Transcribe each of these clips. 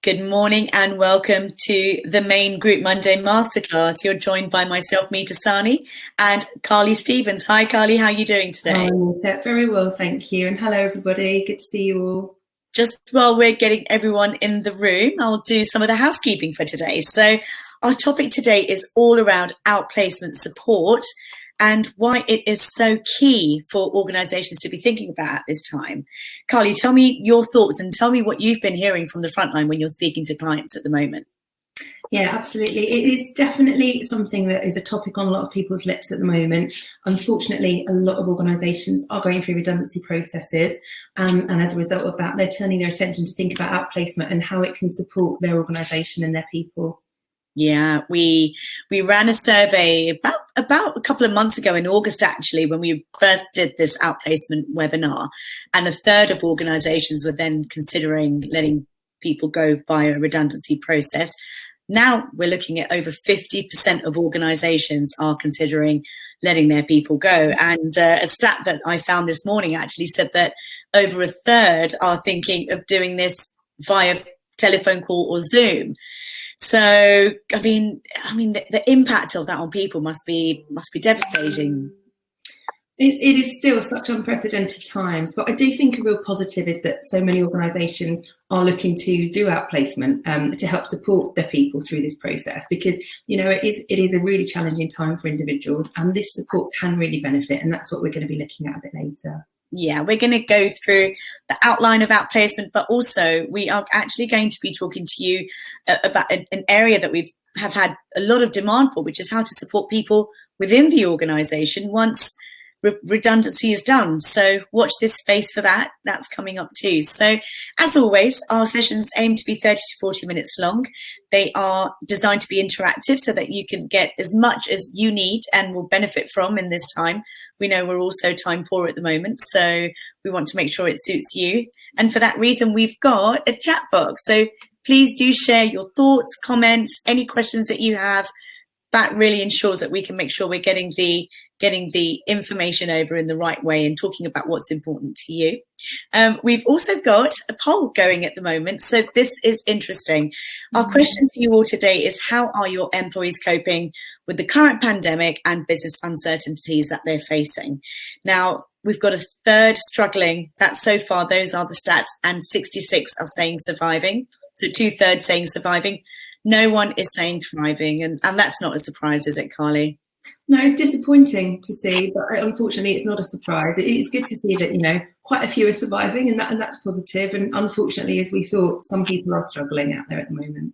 Good morning and welcome to the Maine Group Monday Masterclass. You're joined by myself, Meeta Sani, and Carly Stevens. Hi, Carly. How are you doing today? Very well, thank you. And hello, everybody. Good to see you all. Just while we're getting everyone in the room, I'll do some of the housekeeping for today. So our topic today is all around outplacement support and why it is so key for organisations to be thinking about at this time. Carly, tell me your thoughts and tell me what you've been hearing from the front line when you're speaking to clients at the moment. Yeah, absolutely. It is definitely something that is a topic on a lot of people's lips at the moment. Unfortunately, a lot of organisations are going through redundancy processes, and as a result of that, they're turning their attention to think about outplacement and how it can support their organisation and their people. Yeah, we ran a survey about a couple of months ago in August, actually, when we first did this outplacement webinar, and a third of organisations were then considering letting people go via a redundancy process. Now we're looking at over 50% of organisations are considering letting their people go. And a stat that I found this morning actually said that over a third are thinking of doing this via telephone call or Zoom. So, I mean, the impact of that on people must be devastating. It is still such unprecedented times, but I do think a real positive is that so many organisations are looking to do outplacement to help support their people through this process, because it is a really challenging time for individuals, and this support can really benefit, and that's what we're going to be looking at a bit later. Yeah, we're going to go through the outline of outplacement, but also we are actually going to be talking to you about an area that we have had a lot of demand for, which is how to support people within the organisation once redundancy is done. So watch this space for that. That's coming up too. So as always, our sessions aim to be 30 to 40 minutes long. They are designed to be interactive so that you can get as much as you need and will benefit from in this time. We know we're also time poor at the moment, so we want to make sure it suits you. And for that reason, we've got a chat box. So please do share your thoughts, comments, any questions that you have. That really ensures that we can make sure we're getting the information over in the right way and talking about what's important to you. We've also got a poll going at the moment, so this is interesting. Our question to you all today is, how are your employees coping with the current pandemic and business uncertainties that they're facing? Now, we've got a third struggling. That's so far, those are the stats, and 66 are saying surviving. So 2/3 saying surviving. No one is saying thriving, and that's not a surprise, is it, Carly? No, it's disappointing to see, but unfortunately it's not a surprise. It's good to see that, quite a few are surviving, and that's positive. And unfortunately, as we thought, some people are struggling out there at the moment.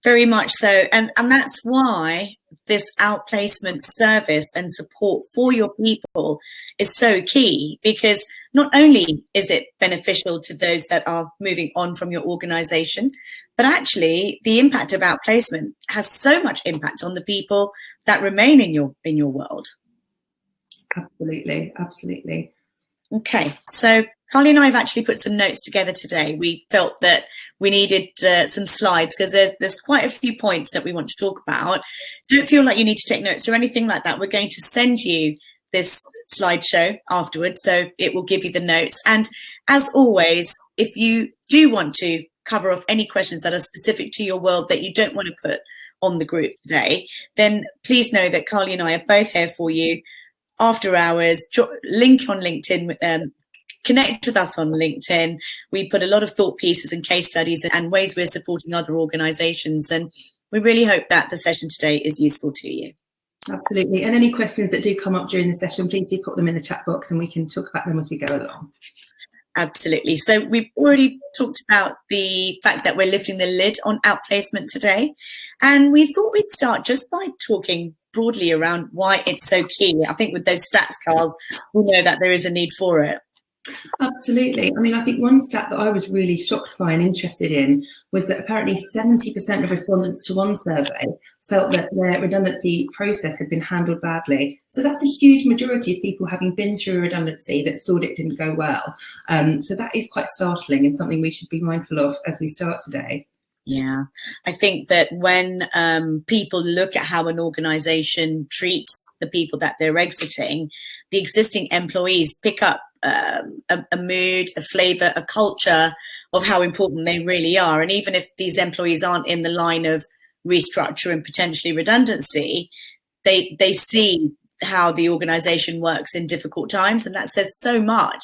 Very much so. And that's why this outplacement service and support for your people is so key, because not only is it beneficial to those that are moving on from your organisation, but actually the impact of outplacement has so much impact on the people that remain in your world. Absolutely, absolutely. Okay, so Carly and I have actually put some notes together today. We felt that we needed some slides because there's quite a few points that we want to talk about. Don't feel like you need to take notes or anything like that. We're going to send you this slideshow afterwards, so it will give you the notes. And as always, if you do want to cover off any questions that are specific to your world that you don't want to put on the group today, then please know that Carly and I are both here for you after hours. Link on LinkedIn, connect with us on LinkedIn. We put a lot of thought pieces and case studies and ways we're supporting other organisations, and we really hope that the session today is useful to you. Absolutely. And any questions that do come up during the session, please do put them in the chat box and we can talk about them as we go along. Absolutely. So we've already talked about the fact that we're lifting the lid on outplacement today. And we thought we'd start just by talking broadly around why it's so key. I think with those stats, Carls, we know that there is a need for it. Absolutely. I mean, I think one stat that I was really shocked by and interested in was that apparently 70% of respondents to one survey felt that their redundancy process had been handled badly. So that's a huge majority of people having been through a redundancy that thought it didn't go well. So that is quite startling and something we should be mindful of as we start today. Yeah, I think that when people look at how an organisation treats the people that they're exiting, the existing employees pick up a mood, a flavour, a culture of how important they really are. And even if these employees aren't in the line of restructure and potentially redundancy, they see how the organisation works in difficult times, and that says so much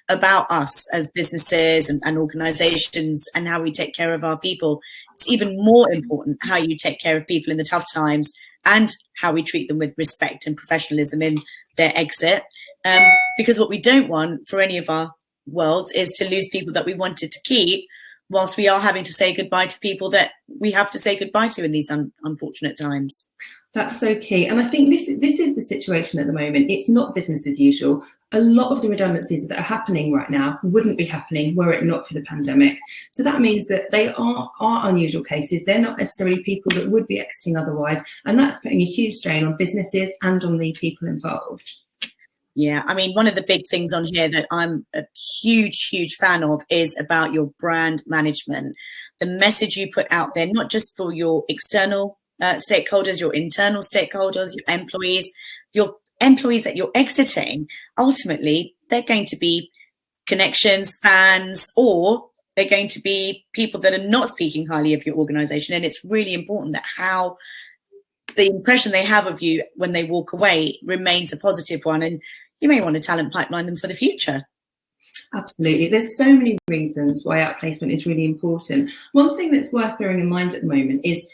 about us as businesses and organisations and how we take care of our people. It's even more important how you take care of people in the tough times and how we treat them with respect and professionalism in their exit. Because what we don't want for any of our worlds is to lose people that we wanted to keep, whilst we are having to say goodbye to people that we have to say goodbye to in these unfortunate times. That's so key. And I think this is the situation at the moment. It's not business as usual. A lot of the redundancies that are happening right now wouldn't be happening were it not for the pandemic. So that means that they are unusual cases. They're not necessarily people that would be exiting otherwise. And that's putting a huge strain on businesses and on the people involved. Yeah, I mean, one of the big things on here that I'm a huge fan of is about your brand management. The message you put out there, not just for your external stakeholders, your internal stakeholders, your employees that you're exiting. Ultimately, they're going to be connections, fans, or they're going to be people that are not speaking highly of your organization. And it's really important that how the impression they have of you when they walk away remains a positive one. And you may want to talent pipeline them for the future. Absolutely. There's so many reasons why outplacement is really important. One thing that's worth bearing in mind at the moment is,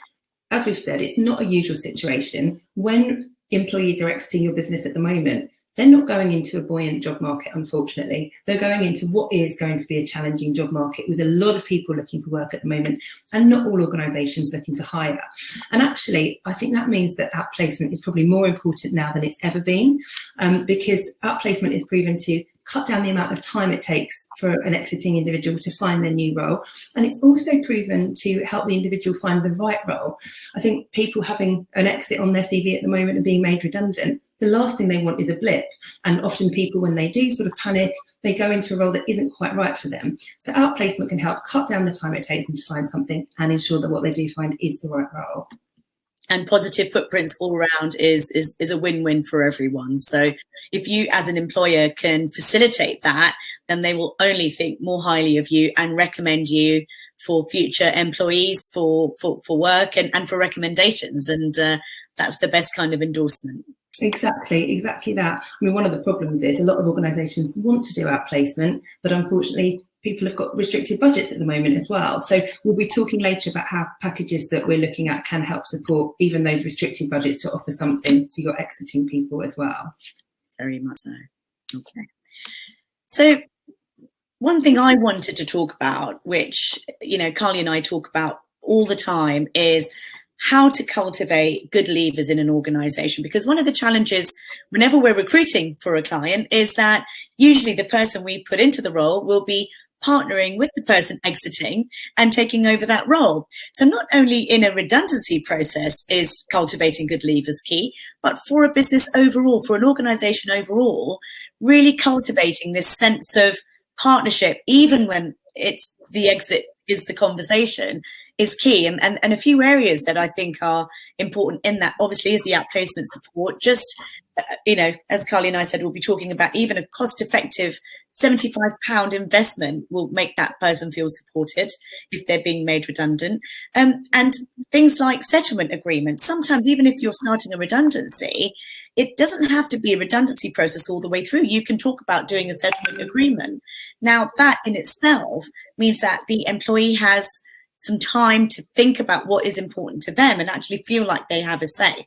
as we've said, it's not a usual situation. When employees are exiting your business at the moment, they're not going into a buoyant job market, unfortunately. They're going into what is going to be a challenging job market with a lot of people looking for work at the moment, and not all organisations looking to hire. And actually, I think that means that outplacement is probably more important now than it's ever been, because outplacement is proven to cut down the amount of time it takes for an exiting individual to find their new role. And it's also proven to help the individual find the right role. I think people having an exit on their CV at the moment and being made redundant, the last thing they want is a blip. And often people, when they do sort of panic, they go into a role that isn't quite right for them. So outplacement can help cut down the time it takes them to find something and ensure that what they do find is the right role. And positive footprints all around is a win-win for everyone. So if you as an employer can facilitate that, then they will only think more highly of you and recommend you for future employees, for work and for recommendations. And that's the best kind of endorsement. Exactly that. I mean, one of the problems is a lot of organisations want to do outplacement, but unfortunately people have got restricted budgets at the moment as well. So we'll be talking later about how packages that we're looking at can help support even those restricted budgets to offer something to your exiting people as well. Very much so. Okay. So one thing I wanted to talk about, which, Carly and I talk about all the time, is how to cultivate good leavers in an organization. Because one of the challenges whenever we're recruiting for a client is that usually the person we put into the role will be partnering with the person exiting and taking over that role. So not only in a redundancy process is cultivating good leavers key, but for a business overall, for an organization overall, really cultivating this sense of partnership, even when it's the exit is the conversation, is key. And a few areas that I think are important in that obviously is the outplacement support. Just, as Carly and I said, we'll be talking about even a cost-effective £75 investment will make that person feel supported if they're being made redundant. And things like settlement agreements. Sometimes even if you're starting a redundancy, it doesn't have to be a redundancy process all the way through. You can talk about doing a settlement agreement. Now, that in itself means that the employee has some time to think about what is important to them and actually feel like they have a say.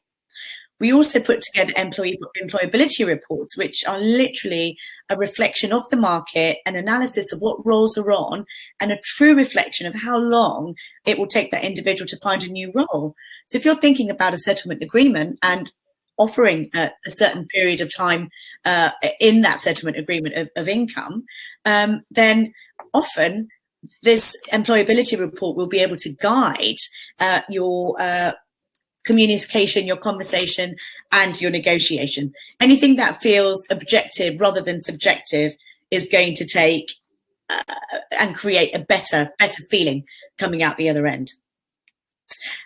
We also put together employability reports, which are literally a reflection of the market, an analysis of what roles are on, and a true reflection of how long it will take that individual to find a new role. So if you're thinking about a settlement agreement and offering a certain period of time in that settlement agreement of income, then often this employability report will be able to guide your communication, your conversation, and your negotiation. Anything that feels objective rather than subjective is going to take and create a better feeling coming out the other end.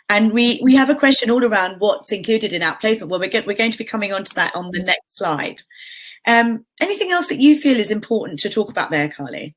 And we have a question all around what's included in outplacement. Well, we're going to be coming on to that on the next slide. Anything else that you feel is important to talk about there, Carly?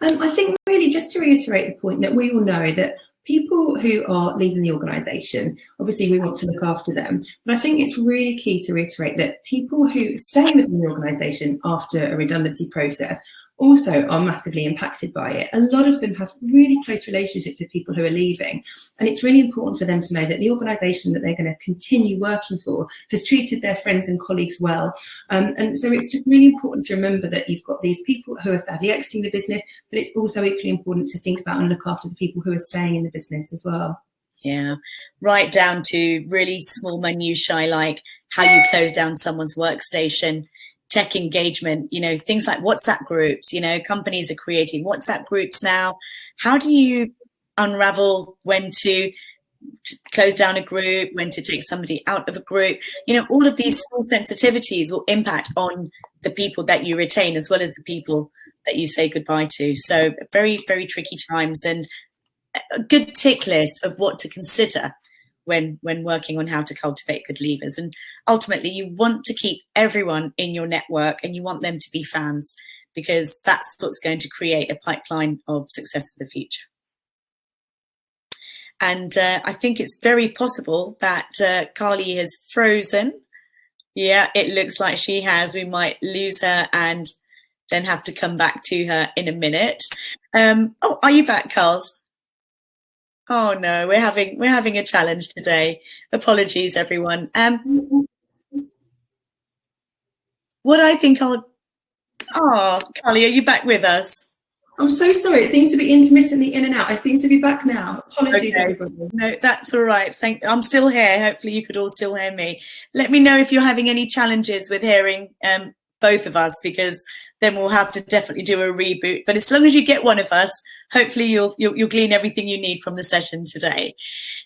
I think really just to reiterate the point that we all know that people who are leaving the organisation, obviously we want to look after them, but I think it's really key to reiterate that people who stay within the organisation after a redundancy process also are massively impacted by it. A lot of them have really close relationships with people who are leaving, and it's really important for them to know that the organisation that they're going to continue working for has treated their friends and colleagues well. And so it's just really important to remember that you've got these people who are sadly exiting the business, but it's also equally important to think about and look after the people who are staying in the business as well. Yeah, right down to really small minutiae like how you close down someone's workstation, tech engagement, things like WhatsApp groups. Companies are creating WhatsApp groups now. How do you unravel when to close down a group, when to take somebody out of a group? All of these small sensitivities will impact on the people that you retain as well as the people that you say goodbye to. So very, very tricky times, and a good tick list of what to consider when working on how to cultivate good leavers. And ultimately, you want to keep everyone in your network, and you want them to be fans, because that's what's going to create a pipeline of success for the future. And I think it's very possible that Carly has frozen. Yeah, it looks like she has. We might lose her and then have to come back to her in a minute. Are you back, Carls? Oh no, we're having a challenge today. Apologies, everyone. What I think Carly, are you back with us? I'm so sorry. It seems to be intermittently in and out. I seem to be back now. Apologies, okay. Everybody. No, that's all right. I'm still here. Hopefully you could all still hear me. Let me know if you're having any challenges with hearing both of us, because then we'll have to definitely do a reboot. But as long as you get one of us, hopefully you'll glean everything you need from the session today.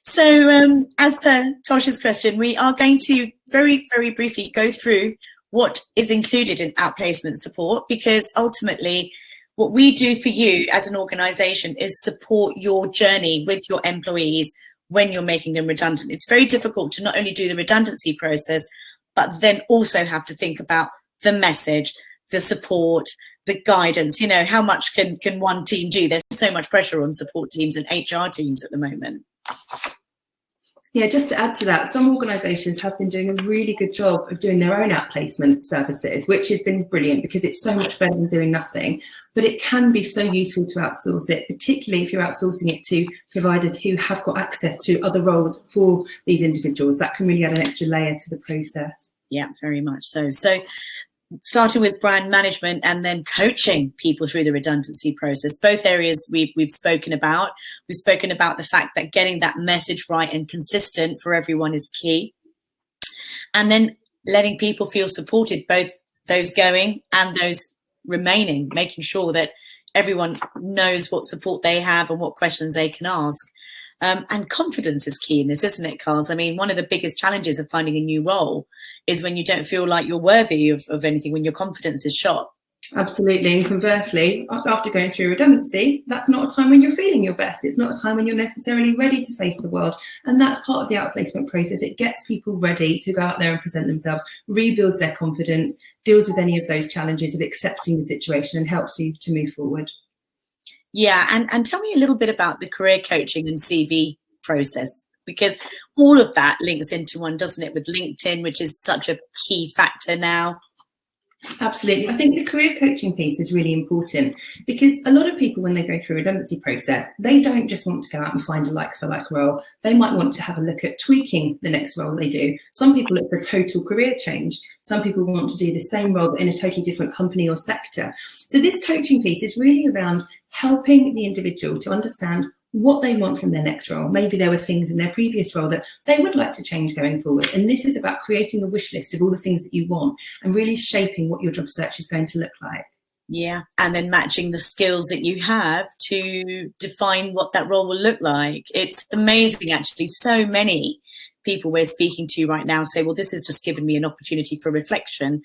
So as per Tosh's question, we are going to very, very briefly go through what is included in outplacement support, because ultimately what we do for you as an organisation is support your journey with your employees when you're making them redundant. It's very difficult to not only do the redundancy process, but then also have to think about the message, the support, the guidance. How much can one team do? There's so much pressure on support teams and HR teams at the moment. Yeah, just to add to that, some organisations have been doing a really good job of doing their own outplacement services, which has been brilliant because it's so much better than doing nothing. But it can be so useful to outsource it, particularly if you're outsourcing it to providers who have got access to other roles for these individuals. That can really add an extra layer to the process. Yeah, very much so. So starting with brand management and then coaching people through the redundancy process, both areas we've spoken about. We've spoken about the fact that getting that message right and consistent for everyone is key. And then letting people feel supported, both those going and those remaining, making sure that everyone knows what support they have and what questions they can ask. And confidence is key in this, isn't it, Carls? I mean, one of the biggest challenges of finding a new role is when you don't feel like you're worthy of anything, when your confidence is shot. Absolutely. And conversely, after going through redundancy, that's not a time when you're feeling your best. It's not a time when you're necessarily ready to face the world. And that's part of the outplacement process. It gets people ready to go out there and present themselves, rebuilds their confidence, deals with any of those challenges of accepting the situation, and helps you to move forward. Yeah, and tell me a little bit about the career coaching and CV process, because all of that links into one, doesn't it, with LinkedIn, which is such a key factor now. Absolutely. I think the career coaching piece is really important, because a lot of people, when they go through a redundancy process, they don't just want to go out and find a like-for-like role. They might want to have a look at tweaking the next role they do. Some people look for a total career change. Some people want to do the same role but in a totally different company or sector. So this coaching piece is really around helping the individual to understand what they want from their next role. Maybe there were things in their previous role that they would like to change going forward. And this is about creating a wish list of all the things that you want and really shaping what your job search is going to look like. Yeah, and then matching the skills that you have to define what that role will look like. It's amazing, actually. So many people we're speaking to right now say, well, this has just given me an opportunity for reflection.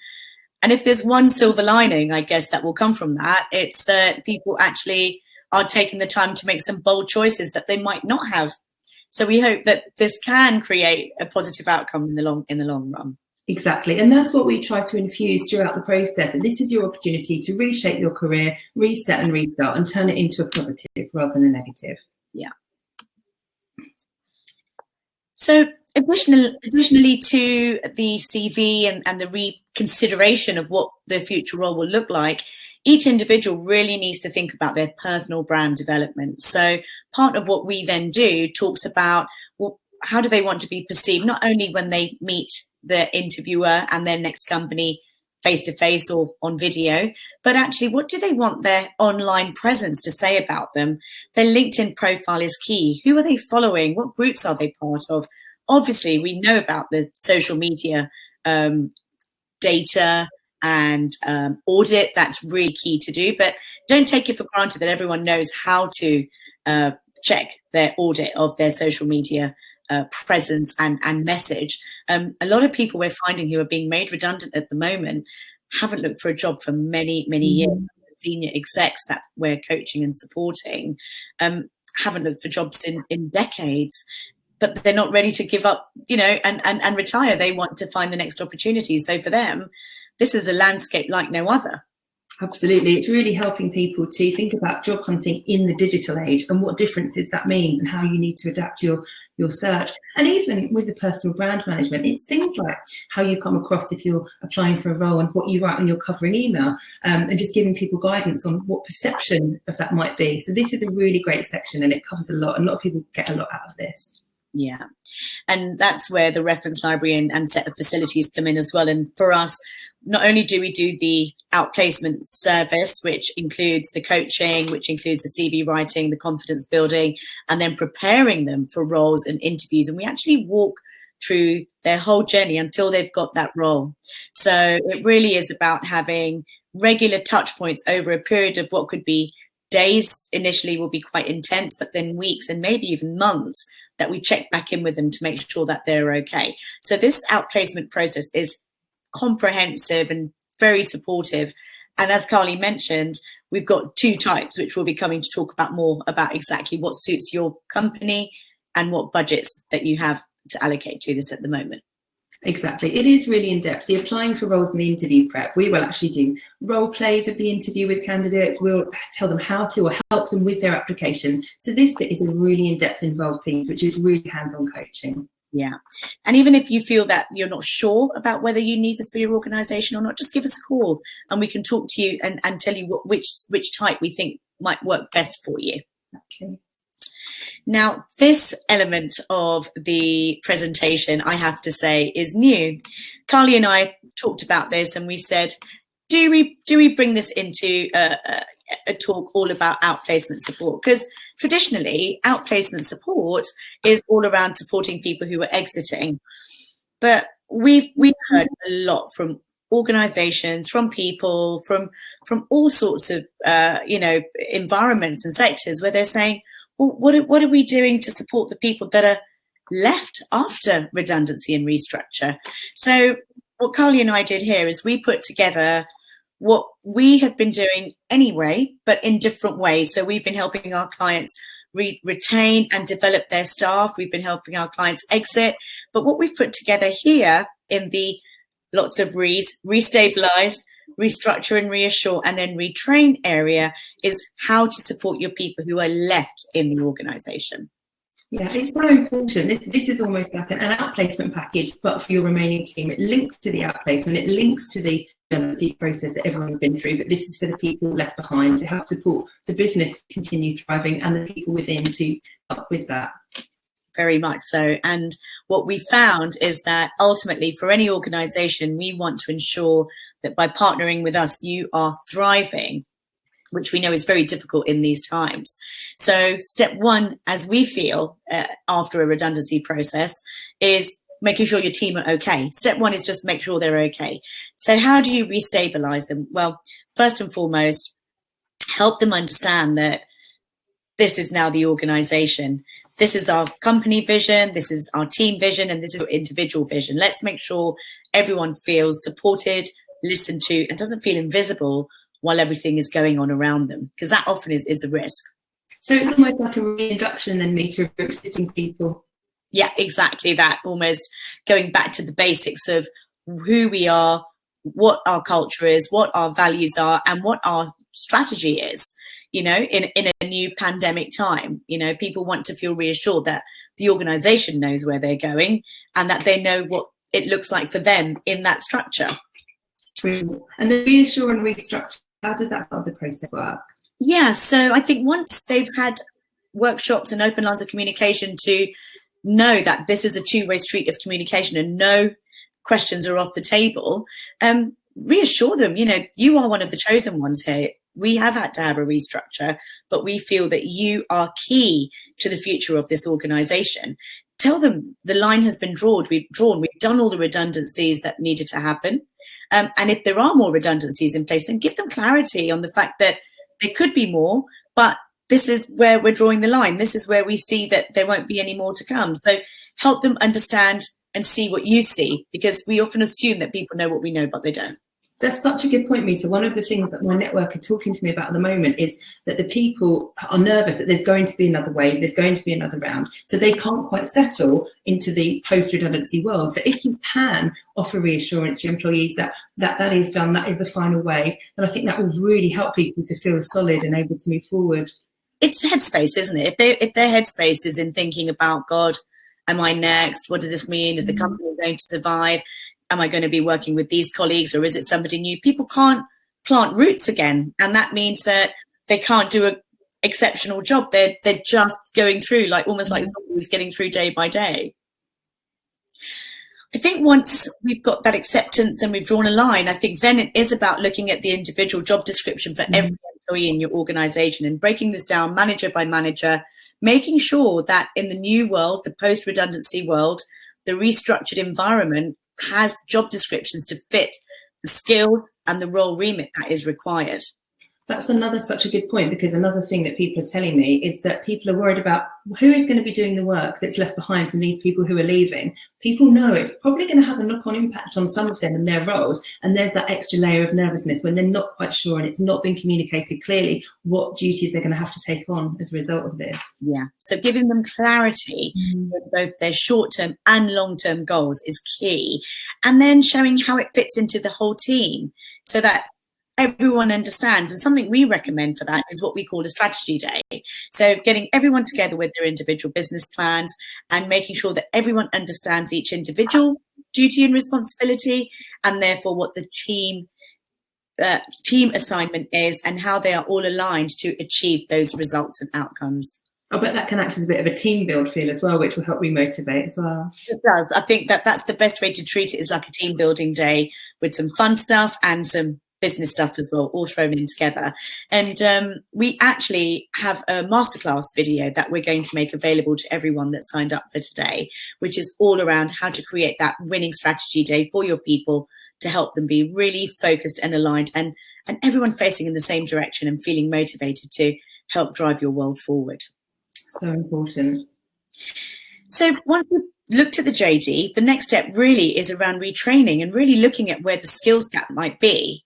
And if there's one silver lining, I guess, that will come from that, it's that people actually are taking the time to make some bold choices that they might not have. So we hope that this can create a positive outcome in the long run. Exactly. And that's what we try to infuse throughout the process. And this is your opportunity to reshape your career, reset and restart, and turn it into a positive rather than a negative. Yeah. So additionally to the CV and the reconsideration of what their future role will look like, each individual really needs to think about their personal brand development. So part of what we then do talks about, well, how do they want to be perceived, not only when they meet the interviewer and their next company face-to-face or on video, but actually what do they want their online presence to say about them? Their LinkedIn profile is key. Who are they following? What groups are they part of? Obviously, we know about the social media data and audit. That's really key to do, but don't take it for granted that everyone knows how to check their audit of their social media presence and message. A lot of people we're finding who are being made redundant at the moment haven't looked for a job for many years. Senior execs that we're coaching and supporting haven't looked for jobs in decades, but they're not ready to give up, and retire. They want to find the next opportunity. So for them, this is a landscape like no other. Absolutely. It's really helping people to think about job hunting in the digital age and what differences that means and how you need to adapt your search. And even with the personal brand management, it's things like how you come across if you're applying for a role and what you write on your covering email, and just giving people guidance on what perception of that might be. So this is a really great section and it covers a lot. A lot of people get a lot out of this. Yeah. And that's where the reference library and set of facilities come in as well. And for us, not only do we do the outplacement service, which includes the coaching, which includes the CV writing, the confidence building, and then preparing them for roles and interviews. And we actually walk through their whole journey until they've got that role. So it really is about having regular touch points over a period of what could be days initially will be quite intense, but then weeks and maybe even months that we check back in with them to make sure that they're okay. So this outplacement process is comprehensive and very supportive. And as Carly mentioned, we've got two types, which we'll be coming to talk about more about exactly what suits your company and what budgets that you have to allocate to this at the moment. Exactly. It is really in-depth. The applying for roles in the interview prep, we will actually do role plays of the interview with candidates. We'll tell them how to or help them with their application. So this bit is a really in-depth involved piece, which is really hands-on coaching. Yeah. And even if you feel that you're not sure about whether you need this for your organisation or not, just give us a call and we can talk to you and tell you which type we think might work best for you. Okay. Now, this element of the presentation, I have to say, is new. Carly and I talked about this and we said, do we bring this into a talk all about outplacement support? Because traditionally, outplacement support is all around supporting people who are exiting. But we've heard a lot from organizations, from people, from all sorts of environments and sectors where they're saying, well, what are we doing to support the people that are left after redundancy and restructure? So what Carly and I did here is we put together what we have been doing anyway, but in different ways. So we've been helping our clients retain and develop their staff. We've been helping our clients exit. But what we've put together here in the lots of restabilize, restructure and reassure, and then retrain area is how to support your people who are left in the organisation. Yeah, it's so important. This is almost like an outplacement package, but for your remaining team. It links to the outplacement, it links to the redundancy process that everyone's been through, but this is for the people left behind to help support the business continue thriving and the people within to help with that. Very much so. And what we found is that ultimately for any organisation, we want to ensure that by partnering with us, you are thriving, which we know is very difficult in these times. So step one, as we feel after a redundancy process, is making sure your team are okay. Step one is just make sure they're okay. So how do you restabilize them? Well, first and foremost, help them understand that this is now the organization. This is our company vision, this is our team vision, and this is our individual vision. Let's make sure everyone feels supported, listened to, and doesn't feel invisible while everything is going on around them, because that often is a risk. So it's almost like a reintroduction then, Meta, of existing people. Yeah, exactly that. Almost going back to the basics of who we are, what our culture is, what our values are, and what our strategy is, in a new pandemic time. People want to feel reassured that the organization knows where they're going and that they know what it looks like for them in that structure. And the reassure and restructure, how does that part of the process work? Yeah, so I think once they've had workshops and open lines of communication to know that this is a two-way street of communication and no questions are off the table, reassure them, you are one of the chosen ones here. We have had to have a restructure, but we feel that you are key to the future of this organization. Tell them the line has been drawn. We've done all the redundancies that needed to happen. And if there are more redundancies in place, then give them clarity on the fact that there could be more, but this is where we're drawing the line. This is where we see that there won't be any more to come. So help them understand and see what you see, because we often assume that people know what we know, but they don't. That's such a good point, Mita. One of the things that my network are talking to me about at the moment is that the people are nervous that there's going to be another wave, there's going to be another round. So they can't quite settle into the post-redundancy world. So if you can offer reassurance to your employees that is done, that is the final wave, then I think that will really help people to feel solid and able to move forward. It's headspace, isn't it? If their headspace is in thinking about, God, am I next? What does this mean? Is the company going to survive? Am I going to be working with these colleagues, or is it somebody new? People can't plant roots again. And that means that they can't do an exceptional job. They're just going through, almost like zombies getting through day by day. I think once we've got that acceptance and we've drawn a line, I think then it is about looking at the individual job description for every employee in your organization and breaking this down manager by manager, making sure that in the new world, the post-redundancy world, the restructured environment has job descriptions to fit the skills and the role remit that is required. That's such a good point, because another thing that people are telling me is that people are worried about who is going to be doing the work that's left behind from these people who are leaving. People know it's probably going to have a knock-on impact on some of them and their roles. And there's that extra layer of nervousness when they're not quite sure and it's not been communicated clearly what duties they're going to have to take on as a result of this. Yeah. So giving them clarity with both their short-term and long-term goals is key. And then showing how it fits into the whole team so that everyone understands. And something we recommend for that is what we call a strategy day. So getting everyone together with their individual business plans and making sure that everyone understands each individual duty and responsibility, and therefore what the team assignment is and how they are all aligned to achieve those results and outcomes. I bet that can act as a bit of a team build feel as well, which will help remotivate as well. It does. I think that's the best way to treat it, is like a team building day with some fun stuff and some business stuff as well, all thrown in together. And we actually have a masterclass video that we're going to make available to everyone that signed up for today, which is all around how to create that winning strategy day for your people to help them be really focused and aligned and everyone facing in the same direction and feeling motivated to help drive your world forward. So important. So once you've looked at the JD, the next step really is around retraining and really looking at where the skills gap might be.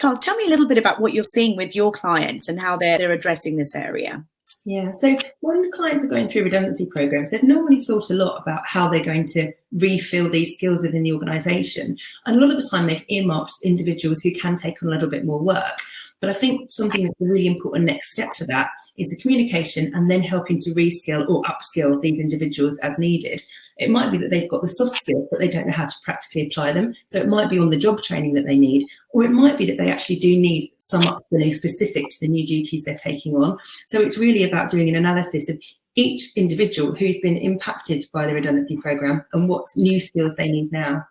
Carl, tell me a little bit about what you're seeing with your clients and how they're addressing this area. Yeah, so when clients are going through redundancy programs, they've normally thought a lot about how they're going to refill these skills within the organisation. And a lot of the time they've earmarked individuals who can take on a little bit more work. But I think something that's a really important next step for that is the communication and then helping to reskill or upskill these individuals as needed. It might be that they've got the soft skills, but they don't know how to practically apply them. So it might be on the job training that they need, or it might be that they actually do need some upskilling specific to the new duties they're taking on. So it's really about doing an analysis of each individual who's been impacted by the redundancy program and what new skills they need now.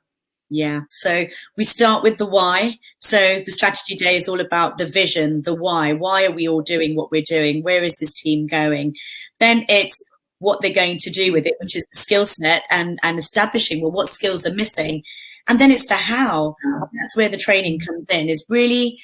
Yeah, so we start with the why. So the strategy day is all about the vision, the why. Why are we all doing what we're doing? Where is this team going? Then it's what they're going to do with it, which is the skill set and establishing, well, what skills are missing. And then it's the how. That's where the training comes in, is really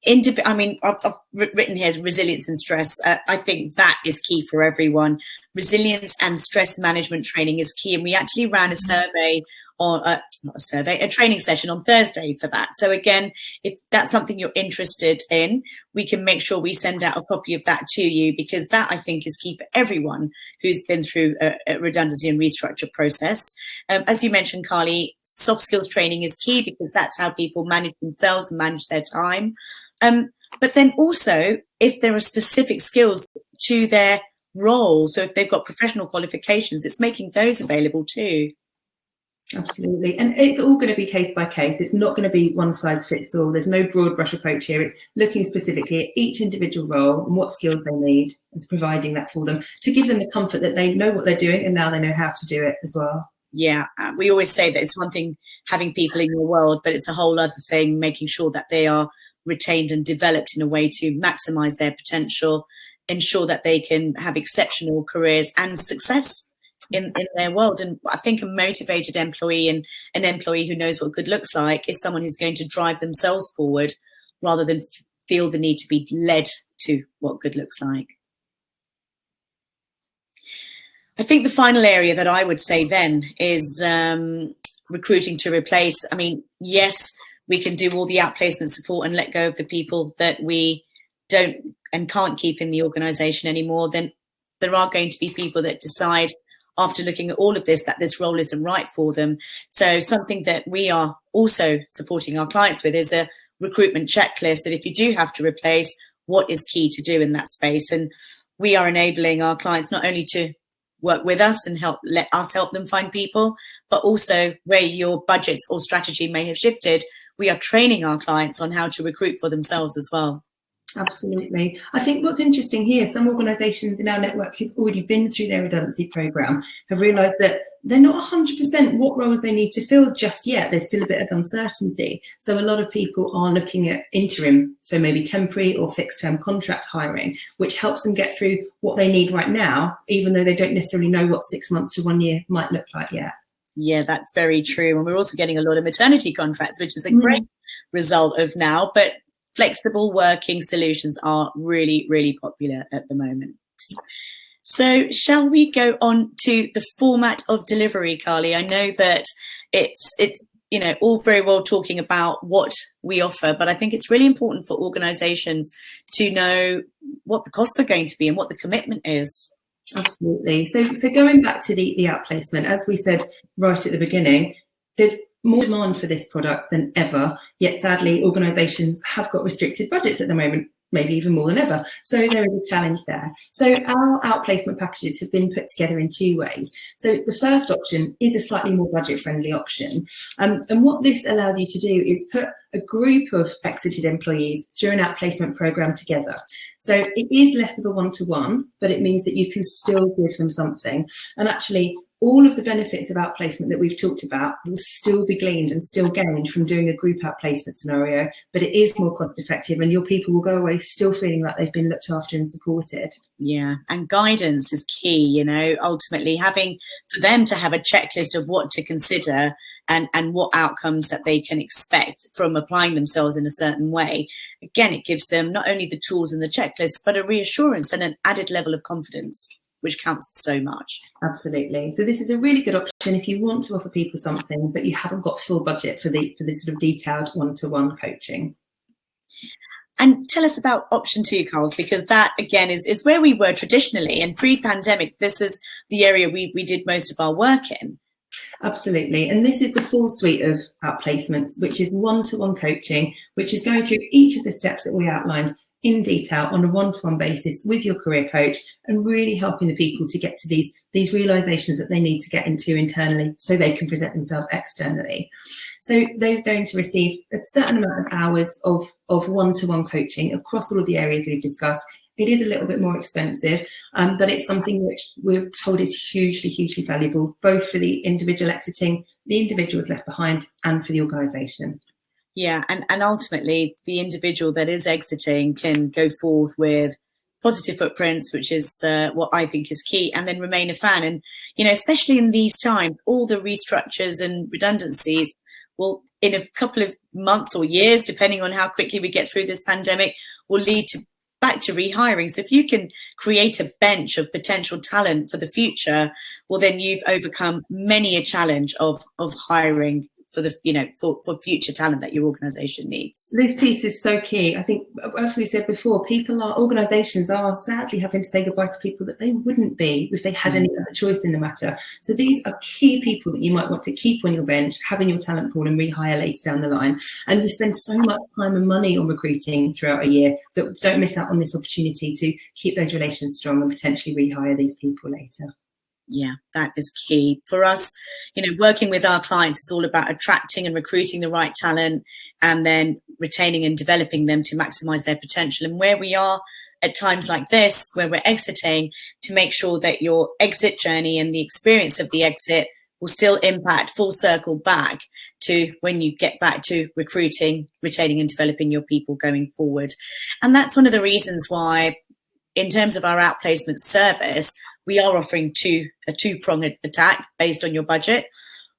I've written here resilience and stress. I think that is key for everyone. Resilience and stress management training is key. And we actually ran a survey a training session on Thursday for that. So again, if that's something you're interested in, we can make sure we send out a copy of that to you, because that I think is key for everyone who's been through a redundancy and restructure process. As you mentioned, Carly, soft skills training is key because that's how people manage themselves and manage their time. But then also, if there are specific skills to their role, so if they've got professional qualifications, it's making those available too. Absolutely. And it's all going to be case by case. It's not going to be one size fits all. There's no broad brush approach here. It's looking specifically at each individual role and what skills they need and providing that for them to give them the comfort that they know what they're doing and now they know how to do it as well. Yeah, we always say that it's one thing having people in your world, but it's a whole other thing making sure that they are retained and developed in a way to maximize their potential, ensure that they can have exceptional careers and success in their world. And I think a motivated employee and an employee who knows what good looks like is someone who's going to drive themselves forward rather than feel the need to be led to what good looks like. I think the final area that I would say then is recruiting to replace. I mean, yes, we can do all the outplacement support and let go of the people that we don't and can't keep in the organisation anymore. Then there are going to be people that decide after looking at all of this that this role isn't right for them. So something that we are also supporting our clients with is a recruitment checklist that if you do have to replace, what is key to do in that space. And we are enabling our clients not only to work with us and let us help them find people, but also where your budgets or strategy may have shifted, we are training our clients on how to recruit for themselves as well. Absolutely. I think what's interesting here, some organisations in our network who've already been through their redundancy programme have realised that they're not 100% what roles they need to fill just yet. There's still a bit of uncertainty. So a lot of people are looking at interim, so maybe temporary or fixed term contract hiring, which helps them get through what they need right now, even though they don't necessarily know what 6 months to 1 year might look like yet. Yeah, that's very true. And we're also getting a lot of maternity contracts, which is a great result of now. But flexible working solutions are really, really popular at the moment. So shall we go on to the format of delivery, Carly? I know that it's all very well talking about what we offer, but I think it's really important for organisations to know what the costs are going to be and what the commitment is. Absolutely. So going back to the outplacement, as we said right at the beginning, there's more demand for this product than ever, yet sadly organisations have got restricted budgets at the moment, maybe even more than ever. So there is a challenge there. So our outplacement packages have been put together in two ways. So the first option is a slightly more budget-friendly option. And what this allows you to do is put a group of exited employees through an outplacement programme together. So it is less of a one-to-one, but it means that you can still give them something. And actually, all of the benefits of outplacement that we've talked about will still be gleaned and still gained from doing a group outplacement scenario, but it is more cost effective and your people will go away still feeling like they've been looked after and supported. Yeah, and guidance is key, ultimately having for them to have a checklist of what to consider and what outcomes that they can expect from applying themselves in a certain way. Again, it gives them not only the tools and the checklist, but a reassurance and an added level of confidence, which counts so much. Absolutely. So this is a really good option if you want to offer people something, but you haven't got full budget for this sort of detailed one-to-one coaching. And tell us about option 2, Carls, because that, again, is where we were traditionally. And pre-pandemic, this is the area we did most of our work in. Absolutely. And this is the full suite of outplacements, which is one-to-one coaching, which is going through each of the steps that we outlined in detail on a one-to-one basis with your career coach and really helping the people to get to these realizations that they need to get into internally so they can present themselves externally. So they're going to receive a certain amount of hours of one-to-one coaching across all of the areas we've discussed. It is a little bit more expensive, but it's something which we're told is hugely, hugely valuable, both for the individual exiting, the individuals left behind, and for the organisation. Yeah, and ultimately, the individual that is exiting can go forth with positive footprints, which is what I think is key, and then remain a fan. And, especially in these times, all the restructures and redundancies will, in a couple of months or years, depending on how quickly we get through this pandemic, will lead back to rehiring. So if you can create a bench of potential talent for the future, well, then you've overcome many a challenge of hiring for the, for future talent that your organization needs. This piece is so key. I think, as we said before, organizations are sadly having to say goodbye to people that they wouldn't be if they had any other choice in the matter. So these are key people that you might want to keep on your bench, have in your talent pool and rehire later down the line. And we spend so much time and money on recruiting throughout a year that don't miss out on this opportunity to keep those relations strong and potentially rehire these people later. Yeah, that is key. For us, working with our clients is all about attracting and recruiting the right talent and then retaining and developing them to maximize their potential. And where we are at times like this, where we're exiting, to make sure that your exit journey and the experience of the exit will still impact full circle back to when you get back to recruiting, retaining and developing your people going forward. And that's one of the reasons why, in terms of our outplacement service, we are offering a two-pronged attack based on your budget.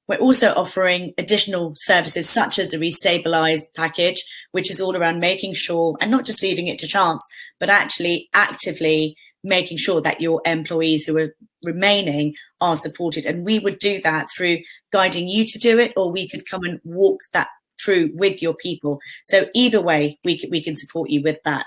We're also offering additional services such as the Restabilize package, which is all around making sure, and not just leaving it to chance, but actually actively making sure that your employees who are remaining are supported. And we would do that through guiding you to do it, or we could come and walk that through with your people. So either way, we can support you with that.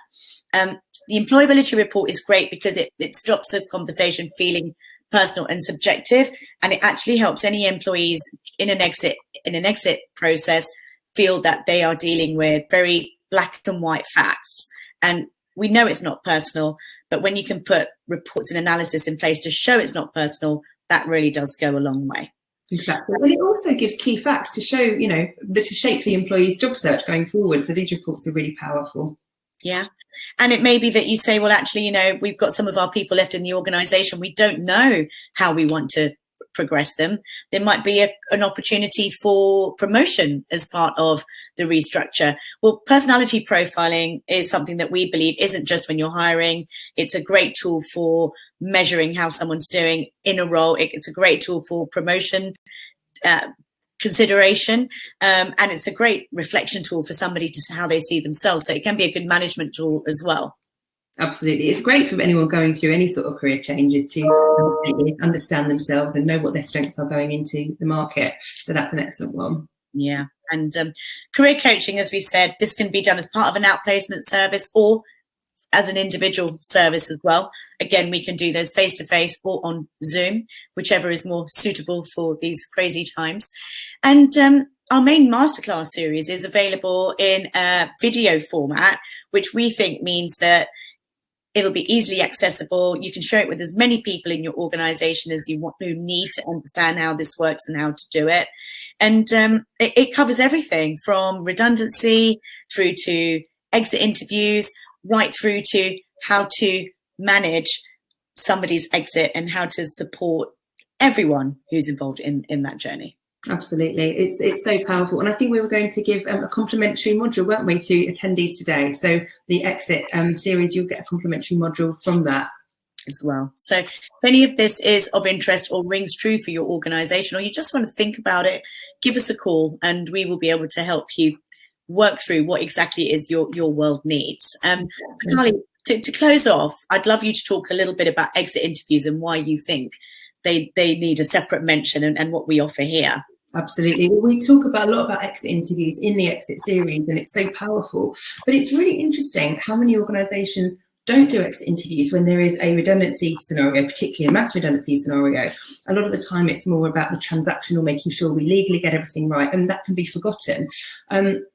The employability report is great because it stops the conversation feeling personal and subjective, and it actually helps any employees in an exit process feel that they are dealing with very black and white facts. And we know it's not personal, but when you can put reports and analysis in place to show it's not personal, that really does go a long way. Exactly. And it also gives key facts to show, to shape the employee's job search going forward. So these reports are really powerful. Yeah. And it may be that you say, well, actually, we've got some of our people left in the organization. We don't know how we want to progress them. There might be an opportunity for promotion as part of the restructure. Well, personality profiling is something that we believe isn't just when you're hiring. It's a great tool for measuring how someone's doing in a role. It's a great tool for promotion consideration, and it's a great reflection tool for somebody to how they see themselves. So it can be a good management tool as well. Absolutely. It's great for anyone going through any sort of career changes to understand themselves and know what their strengths are going into the market. So that's an excellent one. Yeah. And career coaching, as we've said, this can be done as part of an outplacement service or as an individual service as well. Again, we can do those face-to-face or on Zoom, whichever is more suitable for these crazy times. And our main masterclass series is available in a video format, which we think means that it'll be easily accessible. You can share it with as many people in your organization as you want who need to understand how this works and how to do it. And it covers everything from redundancy through to exit interviews, right through to how to manage somebody's exit and how to support everyone who's involved in that journey. Absolutely. It's so powerful. And I think we were going to give a complimentary module, weren't we, to attendees today? So the exit series, you'll get a complimentary module from that as well. So if any of this is of interest or rings true for your organization, or you just want to think about it, give us a call and we will be able to help you work through what exactly is your world needs. Carly, to close off, I'd love you to talk a little bit about exit interviews and why you think they need a separate mention and what we offer here. Absolutely. Well, we talk a lot about exit interviews in the exit series, and it's so powerful. But it's really interesting how many organisations don't do exit interviews when there is a redundancy scenario, particularly a mass redundancy scenario. A lot of the time it's more about the transactional, making sure we legally get everything right, and that can be forgotten.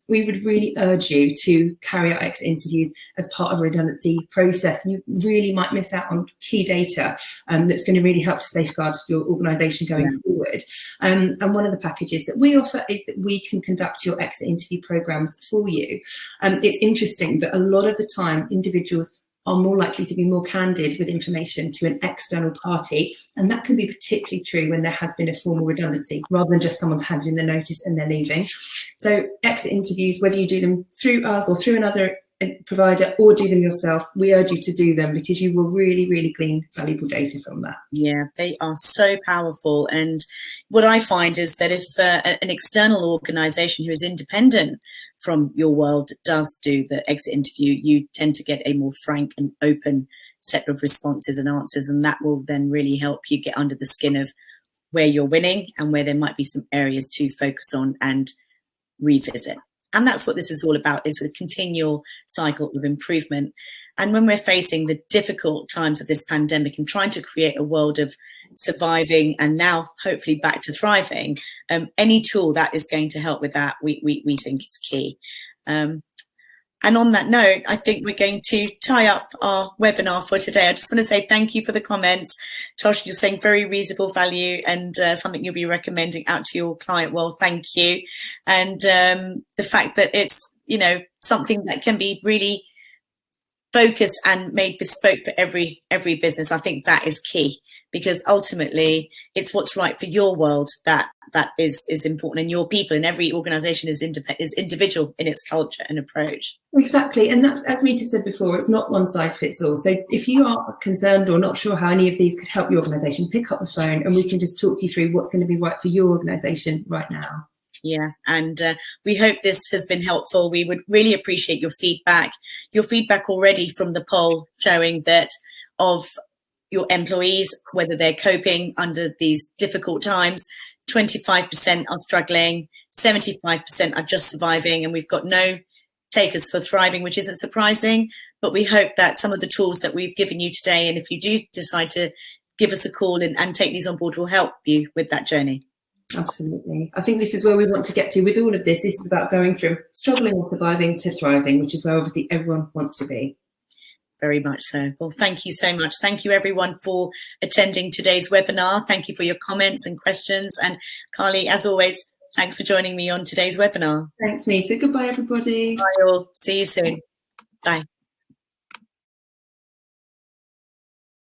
We would really urge you to carry out exit interviews as part of a redundancy process. You really might miss out on key data that's going to really help to safeguard your organisation going forward. And one of the packages that we offer is that we can conduct your exit interview programmes for you. It's interesting, but a lot of the time individuals are more likely to be more candid with information to an external party. And that can be particularly true when there has been a formal redundancy, rather than just someone's handed in the notice and they're leaving. So exit interviews, whether you do them through us or through another provider or do them yourself, we urge you to do them because you will really, really glean valuable data from that. Yeah, they are so powerful. And what I find is that if an external organisation who is independent from your world does do the exit interview, you tend to get a more frank and open set of responses and answers, and that will then really help you get under the skin of where you're winning and where there might be some areas to focus on and revisit. And that's what this is all about, is a continual cycle of improvement. And when we're facing the difficult times of this pandemic and trying to create a world of surviving and now hopefully back to thriving, any tool that is going to help with that, we think is key. And on that note, I think we're going to tie up our webinar for today. I just want to say thank you for the comments. Tosh, you're saying very reasonable value and something you'll be recommending out to your client. Well, thank you. And the fact that it's, something that can be really focused and made bespoke for every business, I think that is key, because ultimately it's what's right for your world that is important, and your people, and every organization is individual in its culture and approach. Exactly. And that's, as we just said before, it's not one size fits all. So if you are concerned or not sure how any of these could help your organization, pick up the phone and we can just talk you through what's going to be right for your organization right now. Yeah, and we hope this has been helpful. We would really appreciate your feedback. Your feedback already from the poll showing that of your employees, whether they're coping under these difficult times, 25% are struggling, 75% are just surviving, and we've got no takers for thriving, which isn't surprising. But we hope that some of the tools that we've given you today, and if you do decide to give us a call and take these on board, will help you with that journey. Absolutely. I think this is where we want to get to with all of this. This is about going from struggling or surviving to thriving, which is where obviously everyone wants to be. Very much so. Well, thank you so much. Thank you, everyone, for attending today's webinar. Thank you for your comments and questions. And Carly, as always, thanks for joining me on today's webinar. Thanks, Nita. Goodbye, everybody. Bye all. See you soon. Bye.